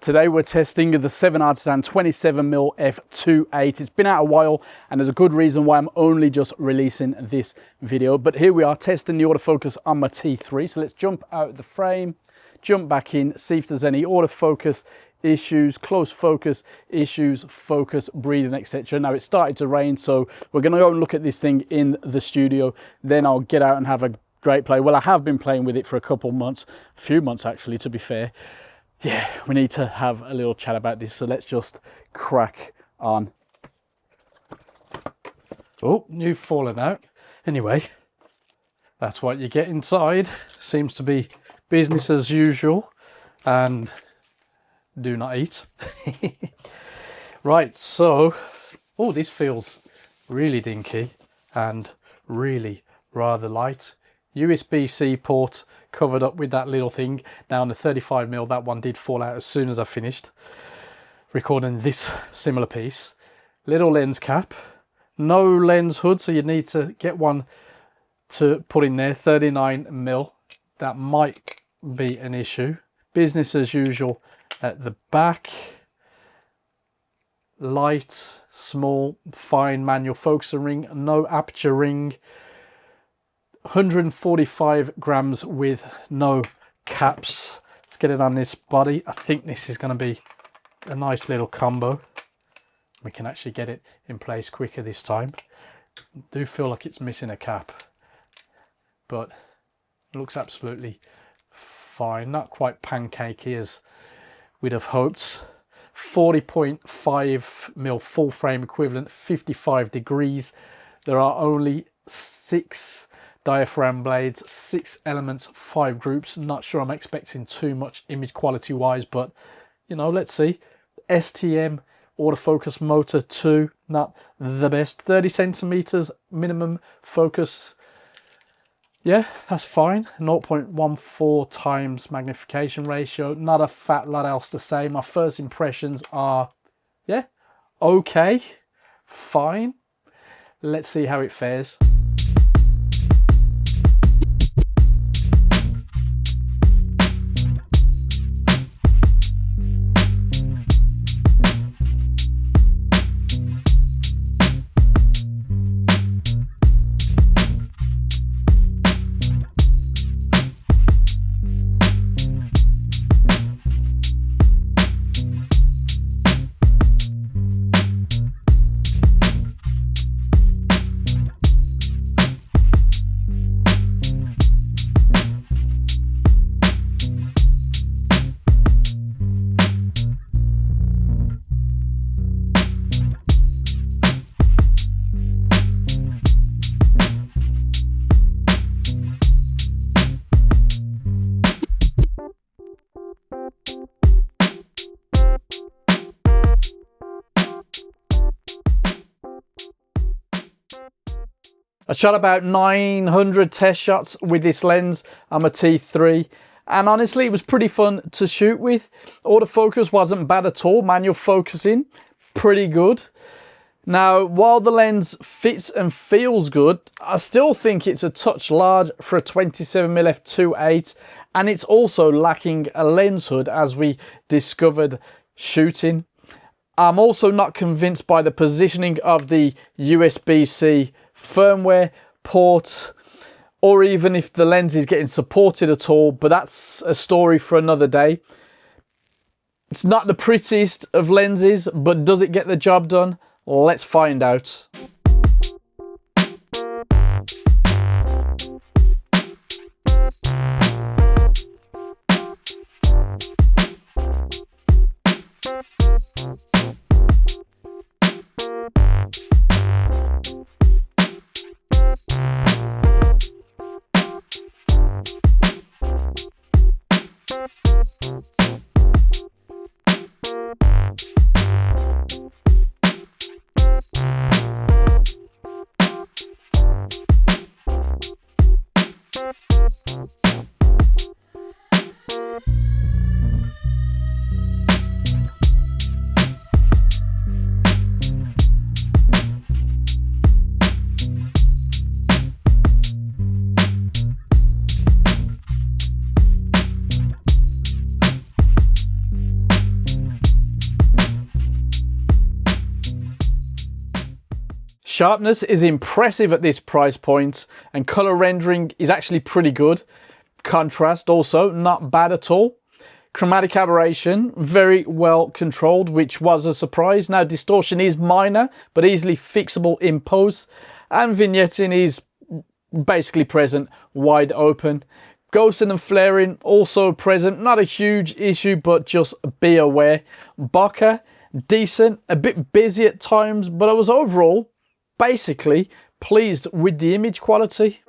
Today we're testing the 7Artisans 27mm F2.8. It's been out a while and there's a good reason why I'm only just releasing this video. But here we are testing the autofocus on my T3. So let's jump out of the frame, jump back in, see if there's any autofocus issues, close focus issues, focus, breathing, etc. Now it started to rain, so we're going to go and look at this thing in the studio. Then I'll get out and have a great play. Well, I have been playing with it for a few months actually, to be fair. Yeah, we need to have a little chat about this, so let's just crack on. Oh, you've fallen out. Anyway, that's what you get inside. Seems to be business as usual, and do not eat. Right, so, oh, this feels really dinky and really rather light. USB-C port covered up with that little thing. Now on the 35mm, that one did fall out as soon as I finished recording this similar piece. Little lens cap, no lens hood, so you need to get one to put in there. 39mm, that might be an issue. Business as usual at the back. Light, small, fine manual focusing ring, no aperture ring. 145 grams with no caps. Let's get it on this body. I think this is going to be a nice little combo. We can actually get it in place quicker this time. I do feel like it's missing a cap, but it looks absolutely fine. Not quite pancakey as we'd have hoped. 40.5mm full frame equivalent, 55 degrees. There are only 6 diaphragm blades, 6 elements, 5 groups. Not sure I'm expecting too much image quality wise, but you know, let's see. STM autofocus motor 2, not the best. 30 centimeters minimum focus. Yeah, that's fine. 0.14 times magnification ratio. Not a fat lot else to say. My first impressions are, yeah, okay, fine. Let's see how it fares. I shot about 900 test shots with this lens on my T3, and honestly it was pretty fun to shoot with. Autofocus wasn't bad at all, manual focusing pretty good. Now while the lens fits and feels good, I still think it's a touch large for a 27mm f2.8, and it's also lacking a lens hood as we discovered shooting. I'm also not convinced by the positioning of the USB-C firmware port, or even if the lens is getting supported at all, but that's a story for another day. It's not the prettiest of lenses, but does it get the job done? Let's find out. Sharpness is impressive at this price point, and color rendering is actually pretty good. Contrast also not bad at all. Chromatic aberration very well controlled, which was a surprise. Now distortion is minor but easily fixable in post, and vignetting is basically present, wide open. Ghosting and flaring also present, not a huge issue, but just be aware. Bokeh, decent, a bit busy at times, but I was overall basically pleased with the image quality.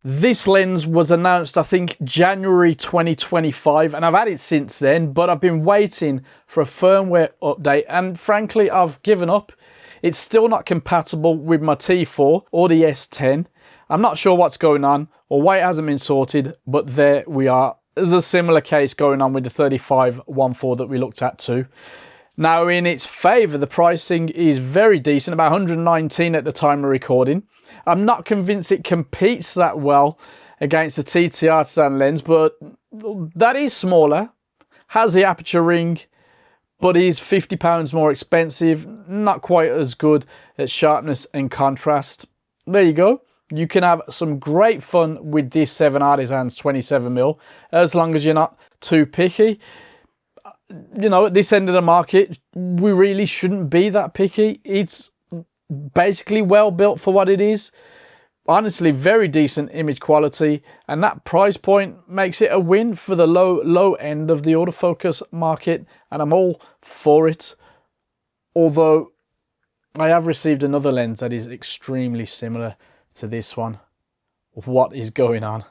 This lens was announced, I think, January 2025, and I've had it since then, but I've been waiting for a firmware update, and frankly, I've given up. It's still not compatible with my T4 or the S10. I'm not sure what's going on or why it hasn't been sorted, but there we are. There's a similar case going on with the 35-14 that we looked at too. Now, in its favour, the pricing is very decent, about 119 at the time of recording. I'm not convinced it competes that well against the 27mm lens, but that is smaller, has the aperture ring, but is £50 more expensive, not quite as good at sharpness and contrast. There you go. You can have some great fun with this 7Artisans 27mm, as long as you're not too picky. You know, at this end of the market, we really shouldn't be that picky. It's basically well built for what it is. Honestly, very decent image quality, and that price point makes it a win for the low end of the autofocus market, and I'm all for it. Although I have received another lens that is extremely similar to this one. What is going on?